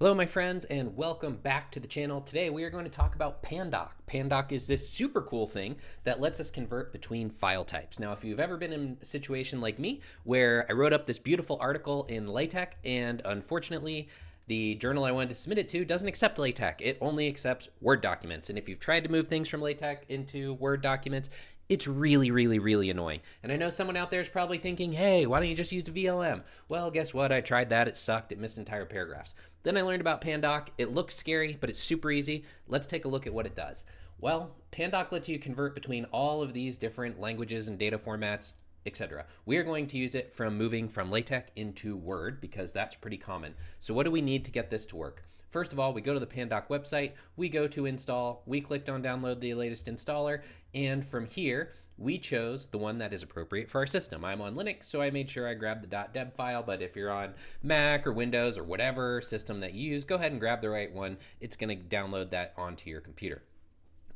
Hello my friends and welcome back to the channel. Today we are going to talk about pandoc. Pandoc is this super cool thing that lets us convert between file types. Now if you've ever been in a situation like me where I wrote up this beautiful article in LaTeX and unfortunately the journal I wanted to submit it to doesn't accept LaTeX. It only accepts Word documents. And if you've tried to move things from LaTeX into Word documents, it's really annoying. And I know someone out there is probably thinking, hey, why don't you just use a VLM? Well, guess what? I tried that. It sucked. It missed entire paragraphs. Then I learned about pandoc. It looks scary, but it's super easy. Let's take a look at what it does. Well, pandoc lets you convert between all of these different languages and data formats, etc. We are going to use it from moving from LaTeX into Word because that's pretty common. So what do we need to get this to work? First of all, we go to the pandoc website, we go to install, we clicked on download the latest installer, and from here, we chose the one that is appropriate for our system. I'm on Linux, so I made sure I grabbed the .deb file, but if you're on Mac or Windows or whatever system that you use, go ahead and grab the right one. It's gonna download that onto your computer.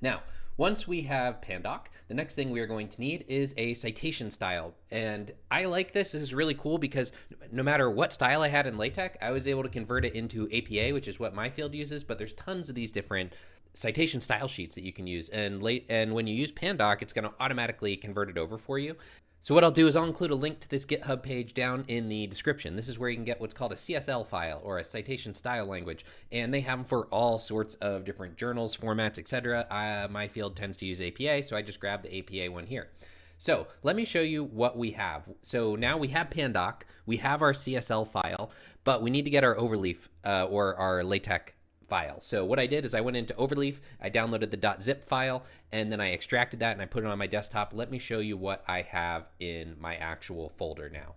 Now, once we have pandoc, the next thing we are going to need is a citation style. And I like this. This is really cool because no matter what style I had in LaTeX, I was able to convert it into APA, which is what my field uses, but there's tons of these different citation style sheets that you can use. And when you use pandoc, it's going to automatically convert it over for you. So what I'll do is I'll include a link to this GitHub page down in the description. This is where you can get what's called a CSL file or a citation style language, and they have them for all sorts of different journals, formats, etc. My field tends to use APA, so I just grabbed the APA one here. So let me show you what we have. So now we have pandoc, we have our CSL file, but we need to get our overleaf or our LaTeX file. So what I did is I went into Overleaf, I downloaded the .zip file, and then I extracted that and I put it on my desktop. Let me show you what I have in my actual folder now.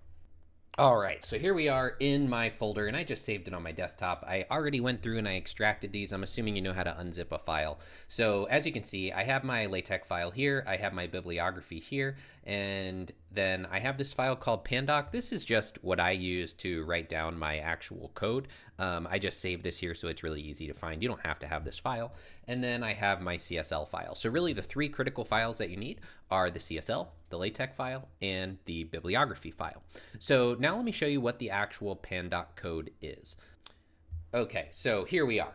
All right, so here we are in my folder, and I just saved it on my desktop. I already went through and I extracted these. I'm assuming you know how to unzip a file. So as you can see, I have my LaTeX file here, I have my bibliography here, and then I have this file called pandoc. This is just what I use to write down my actual code. I just saved this here so it's really easy to find. You don't have to have this file. And then I have my CSL file. So really the three critical files that you need are the CSL, the LaTeX file, and the bibliography file. So now let me show you what the actual pandoc code is. Okay, so here we are.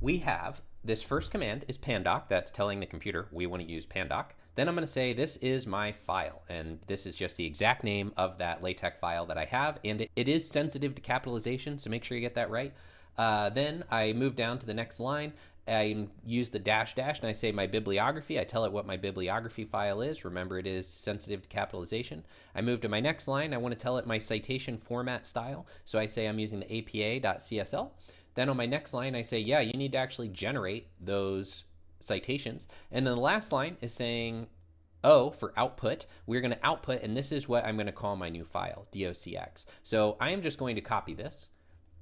We have this first command is pandoc. That's telling the computer we want to use pandoc. Then I'm going to say this is my file, and this is just the exact name of that LaTeX file that I have, and it is sensitive to capitalization, so make sure you get that right. Then I move down to the next line. I use the dash and I say my bibliography. I tell it what my bibliography file is. Remember, it is sensitive to capitalization. I move to my next line. I want to tell it my citation format style, so I say I'm using the apa.csl. Then on my next line, I say, yeah, you need to actually generate those citations. And then the last line is saying, oh, for output, we're going to output, and this is what I'm going to call my new file, docx. So I am just going to copy this.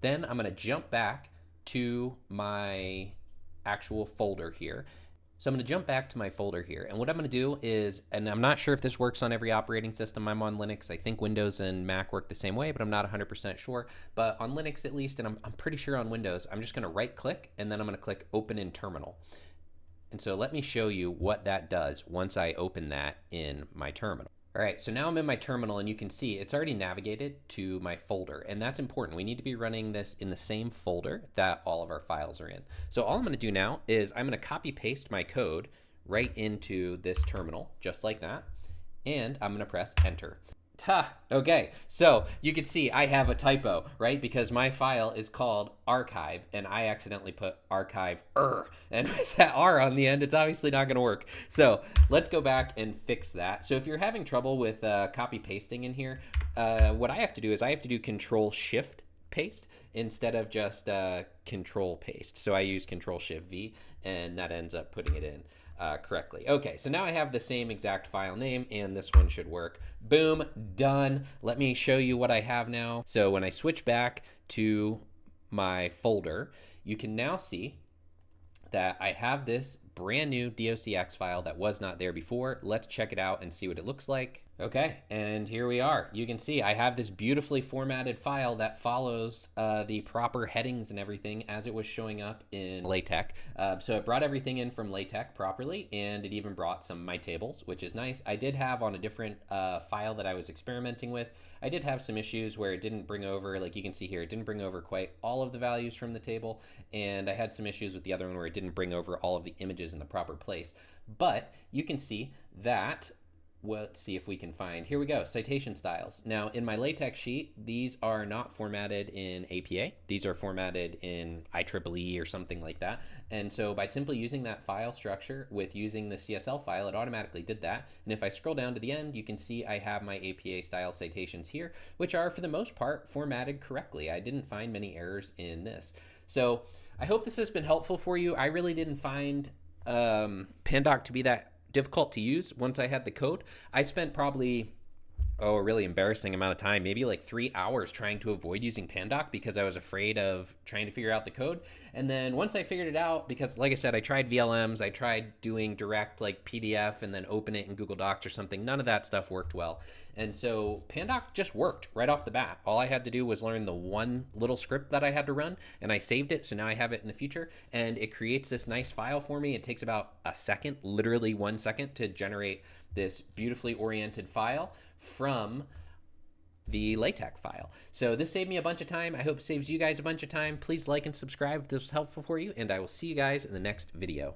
Then I'm going to jump back to my actual folder here. So I'm going to jump back to my folder here, and what I'm going to do is, and I'm not sure if this works on every operating system. I'm on Linux. I think Windows and Mac work the same way, but I'm not 100% sure. But on Linux at least, and I'm pretty sure on Windows, I'm just going to right click, and then I'm going to click Open in Terminal. And so let me show you what that does once I open that in my terminal. All right, so now I'm in my terminal, and you can see it's already navigated to my folder, and that's important. We need to be running this in the same folder that all of our files are in. So all I'm going to do now is I'm going to copy paste my code right into this terminal, just like that, and I'm going to press enter. Okay, so you can see I have a typo, right? Because my file is called archive, and I accidentally put archive and with that R on the end, it's obviously not going to work. So let's go back and fix that. So if you're having trouble with copy pasting in here, what I have to do is I have to do Control Shift paste instead of just Control paste. So I use Control Shift V, and that ends up putting it in correctly. Okay, so now I have the same exact file name, and this one should work. Boom, done. Let me show you what I have now. So when I switch back to my folder, you can now see that I have this brand new docx file that was not there before. Let's check it out and see what it looks like. Okay, and here we are. You can see I have this beautifully formatted file that follows the proper headings and everything as it was showing up in LaTeX. So it brought everything in from LaTeX properly, and it even brought some of my tables, which is nice. I did have on a different file that I was experimenting with, I did have some issues where it didn't bring over, like you can see here, it didn't bring over quite all of the values from the table, and I had some issues with the other one where it didn't bring over all of the images in the proper place. But you can see that, well, let's see if we can find, here we go, citation styles. Now in my LaTeX sheet, these are not formatted in APA. These are formatted in IEEE or something like that. And so by simply using that file structure with using the CSL file, it automatically did that. And if I scroll down to the end, you can see I have my APA style citations here, which are for the most part formatted correctly. I didn't find many errors in this. So I hope this has been helpful for you. I really didn't find pandoc to be that difficult to use once I had the code. I spent probably, a really embarrassing amount of time, maybe like 3 hours trying to avoid using pandoc because I was afraid of trying to figure out the code. And then once I figured it out, because like I said, I tried VLMs, I tried doing direct like PDF and then open it in Google Docs or something. None of that stuff worked well. And so pandoc just worked right off the bat. All I had to do was learn the one little script that I had to run, and I saved it, so now I have it in the future, and it creates this nice file for me. It takes about a second, literally 1 second, to generate this beautifully oriented file from the LaTeX file. So this saved me a bunch of time. I hope it saves you guys a bunch of time. Please like and subscribe if this was helpful for you, and I will see you guys in the next video.